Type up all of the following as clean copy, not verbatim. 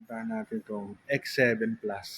Puntahan natin itong X7 Plus.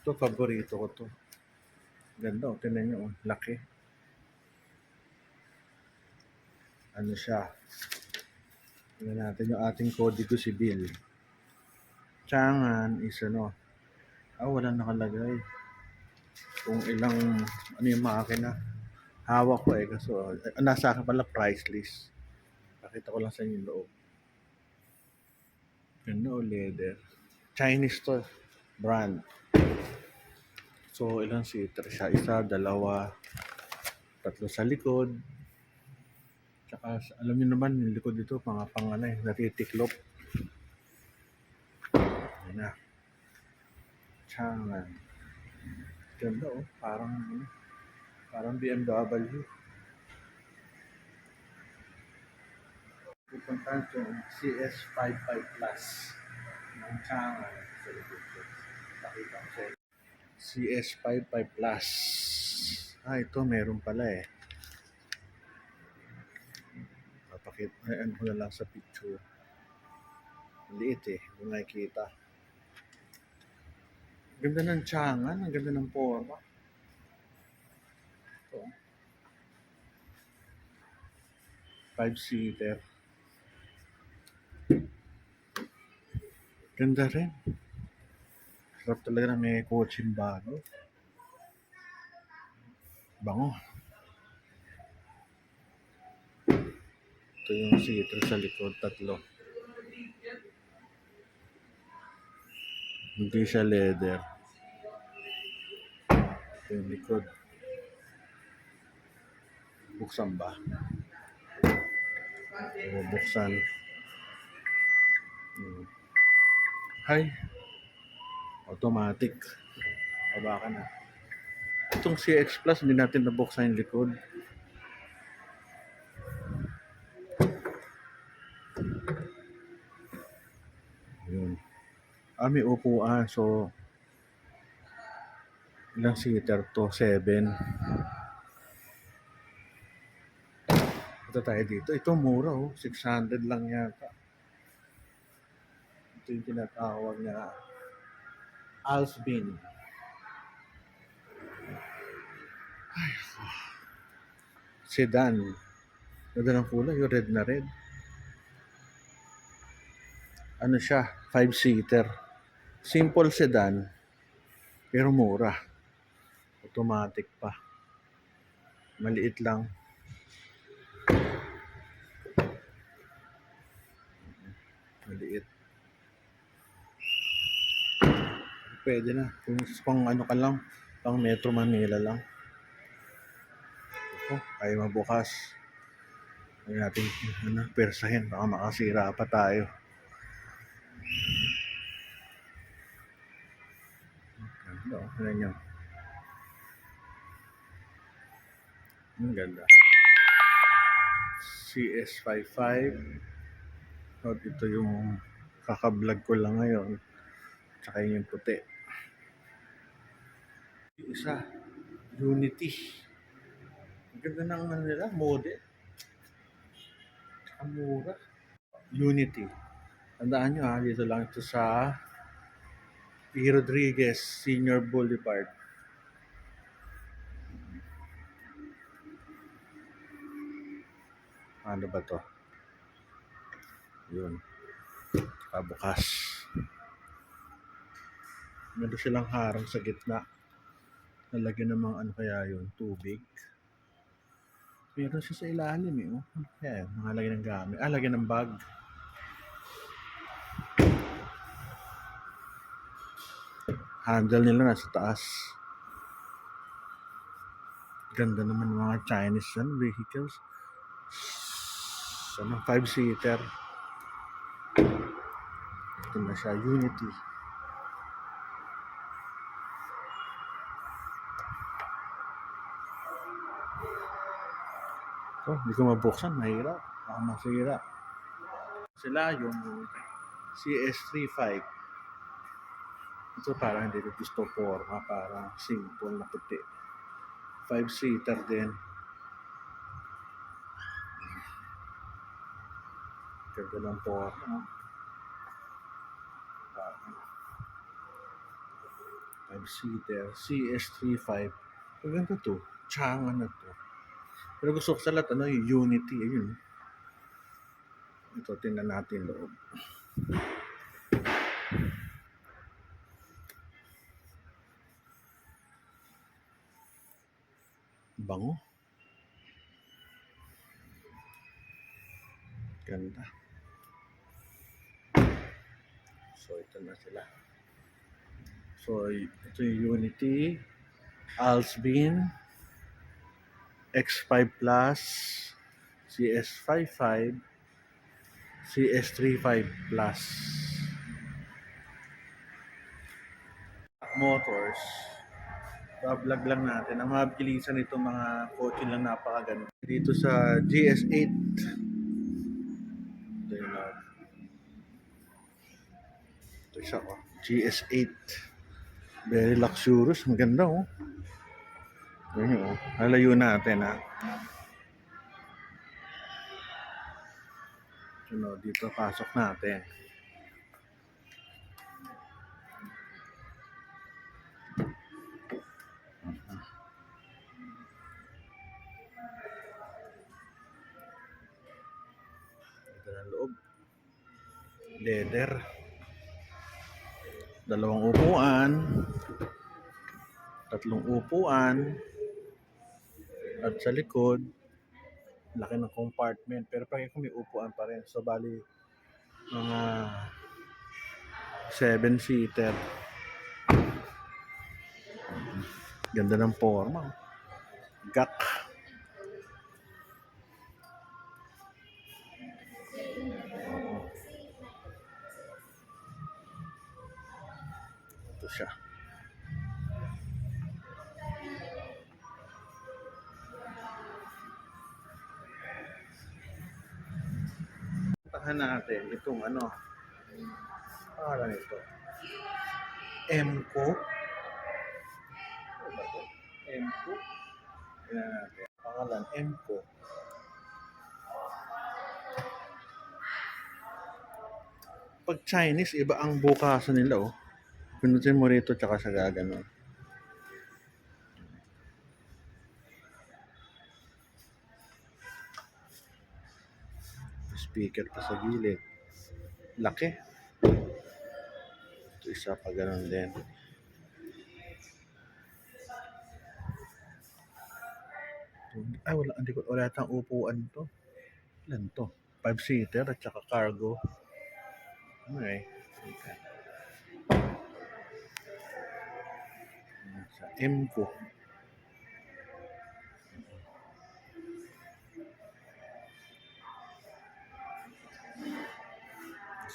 Ito, paborito ko to. Ganda, oh. Tingnan nyo, oh. Laki. Ano siya? Tingnan natin yung ating kodigo sibil. Tiyangan is ano. Wala nakalagay. Kung ilang, ano yung makina. Hawak ko eh. Kaso, nasa akin pala price list. Pakita ko lang sa inyo yung loob. Ganda, oh, leather. Chinese to. Brand. So, ilang seater siya? Isa, dalawa, tatlo sa likod. Tsaka, alam niyo naman, yung likod dito, mga pang ano eh, natitiklop. Ayan na. Tiyangan. Ganda oh, parang BMW. Pupuntahan ko CS55 Plus ng Tiyangan sa likod ko. Pakita ko sa inyo. CS55 Plus. Ito meron pala eh. Papakita, ano ko na lang sa picture. Liit eh, kung nakikita. Ganda ng Tiyangan, ang ganda ng forma. Ito. 5-seater. Ganda rin. Sarap talaga na may coaching bago. Bango. Ito yung seater sa likod, tatlo. Hindi siya leather. Ito yung likod. Buksan ba? Buksan. Hi. Automatic. Baba ka na. Itong CX Plus, hindi natin nabuksan yung likod. Yun. May upuan. So, ilang seater to? 7. Ito tayo dito. Ito mura oh. 600 lang yata. Ito yung tinatawag na Alsbin. Sedan. Ganda ng kulay. Yung red na red. Ano siya? 5-seater. Simple sedan. Pero mura. Automatic pa. Maliit lang. Maliit. Pwede na. Kung pang ano ka lang, pang Metro Manila lang. Ay mabukas. Ay natin persahin. Baka makasira pa tayo. Ano nyo? Ang ganda. CS55. Ito yung kakablog ko lang ngayon. Tsaka yung puti. Yung isa, Unity. Ang ganda ng ano nila, model. Ang mura. Unity. Tandaan nyo dito lang ito sa P. Rodriguez Senior Boulevard. Ano ba to? Yun. Bukas. Meron silang harang sa gitna. Nalagyan ng mga ano kaya yun, tubig. Meron siya sa ilalim eh. Ano kaya yun? Nakalagyan ng gamit. Lagyan ng bag. Handle nila nasa taas. Ganda naman mga Chinese vehicles. 5-seater. Ito na siya, Unity. Hindi ko mabuksan, mahirap. Baka masira. Sila yung CS35. Ito parang hindi ko gusto forma, parang simple na puti. 5-seater din. Ganda lang po. 5-seater, CS35. Maganda to. Tsanga na to. Pero gusto ko sa lahat, yung Unity. Ayun. Ito, tingnan natin loob. Bango. Ganda. So, ito na sila. So, ito yung Unity, Alsbin, X5 Plus, CS55, CS35 Plus. Motors. Vlog lang natin. Ang mabilisan nito mga kotse lang napakaganda. Dito sa GS8. Ito yung ito siya, GS8. Very luxurious. Ang ganda, oh. Yun yun, oh. Nalayo natin, ha. Dito pasok natin. Ito na loob. Leather. Dalawang upuan. Tatlong upuan. At sa likod, laki ng compartment. Pero pag may upuan pa rin. So, bali, mga 7-seater. Ganda ng forma. Gak. Ito siya. Tahan natin itong pangalan ito. Emco. Emco. Tingnan natin. Pangalan, Emco. Pag Chinese, iba ang bukasan nila, oh. Pinutin mo rito tsaka sa gaganon. Speaker pa sa gilid. Laki. Ito isa pa ganon din. Ay, wala tang upuan to. Ilan to? 5-seater at saka cargo. Okay. Sa Emco.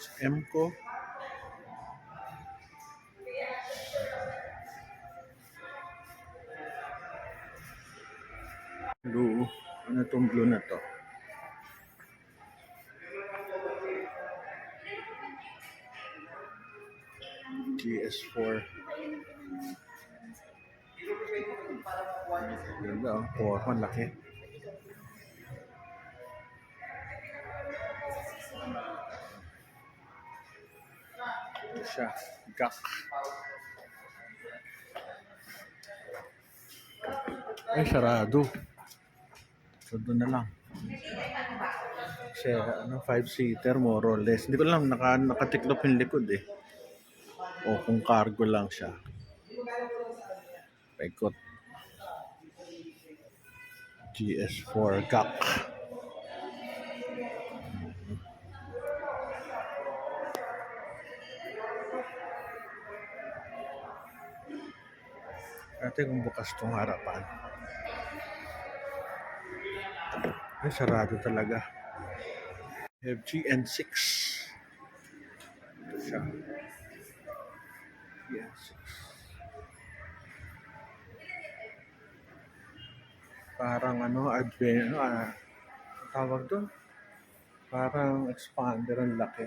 Sa Emco. Blue. Ano tong blue na to? GS4. Ganda, oh. Porma, laki. Ito siya. Gak. Ay, sarado. So, doon na lang. Kasi, 5-seater, more or less. Hindi ko alam, nakatiklop yung likod, eh. O kung cargo lang siya. Paikot. GS4 GAC. Ate kung bukas tong harapan. Ay, sarado talaga. FGN6. Ito siya. FGN6. Parang tawag doon? Parang expander ang laki.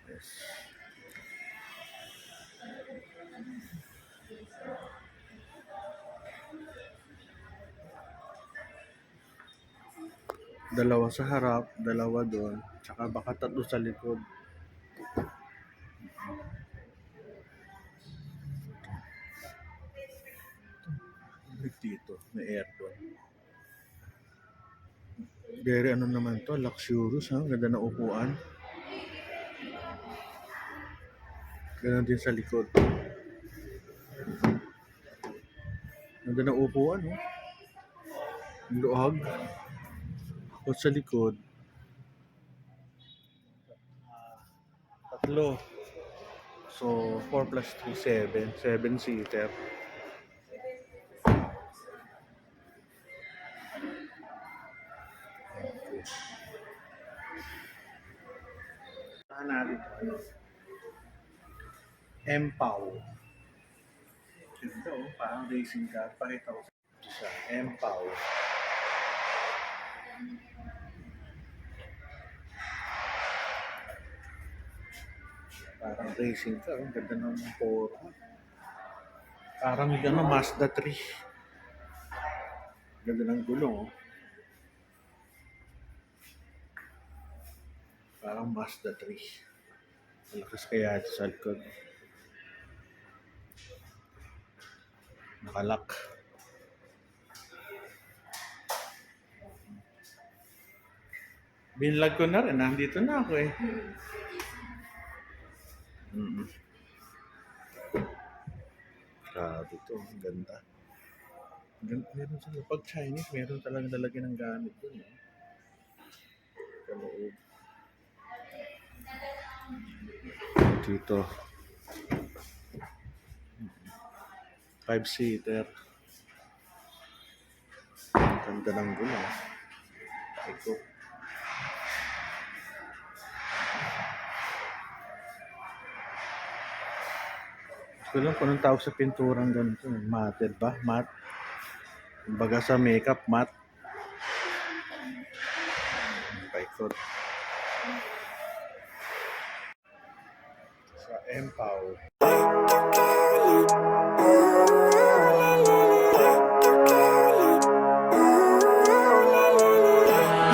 Yes. Dalawa sa harap, dalawa doon, tsaka baka tatlo sa likod. Dito, may aircon. Very ano naman to, luxurious ha, ganda na upuan. Ganon din sa likod. Ganda na upuan, oh. Luag. O sa likod. Tatlo. So, 4 plus 3, 7. 7-seater. Saan natin ito? Empaw. Ito, parang racing car. Pakita ko sa Empaw. Parang racing car. Ang ganda ng motor. Parang ano, Mazda 3. Ganda ng gulong. Oh. Parang Mazda 3. Malakas kaya ito sa likod. Nakalak. Binlag ko na rin. Nandito na ako eh. Grabe ito. Ang ganda. Meron sila. Pag Chinese, meron talagang lalagyan ng gamit dun. Eh. Kaloob. Dito. 5-seater. Ang ganda ng gulong. Ito. Ito lang kung anong tawag sa pinturang ganito. Matted ba? Matte. Kumbaga sa makeup, matte. Paikot. Sa Empaw.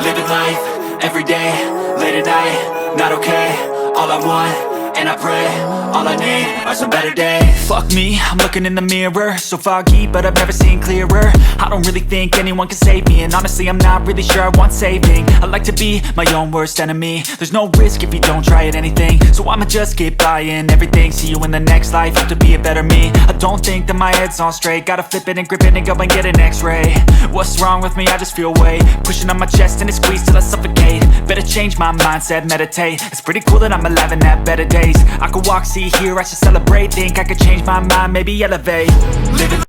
Living life, every day, late at night, not okay. All I want, and I pray, all I need are some better days. Fuck me, I'm looking in the mirror, so foggy, but I've never seen clearer. I don't really think anyone can save me, and honestly I'm not really sure I want saving. I like to be my own worst enemy. There's no risk if you don't try at anything, so I'ma just keep buying everything. See you in the next life, have to be a better me. I don't think that my head's on straight, gotta flip it and grip it and go and get an x-ray. What's wrong with me? I just feel weight pushing on my chest and it squeezes till I suffocate. Better change my mindset, meditate. It's pretty cool that I'm alive and have better days. I could walk, see, hear, I should celebrate. Think I could change my mind, maybe elevate. Living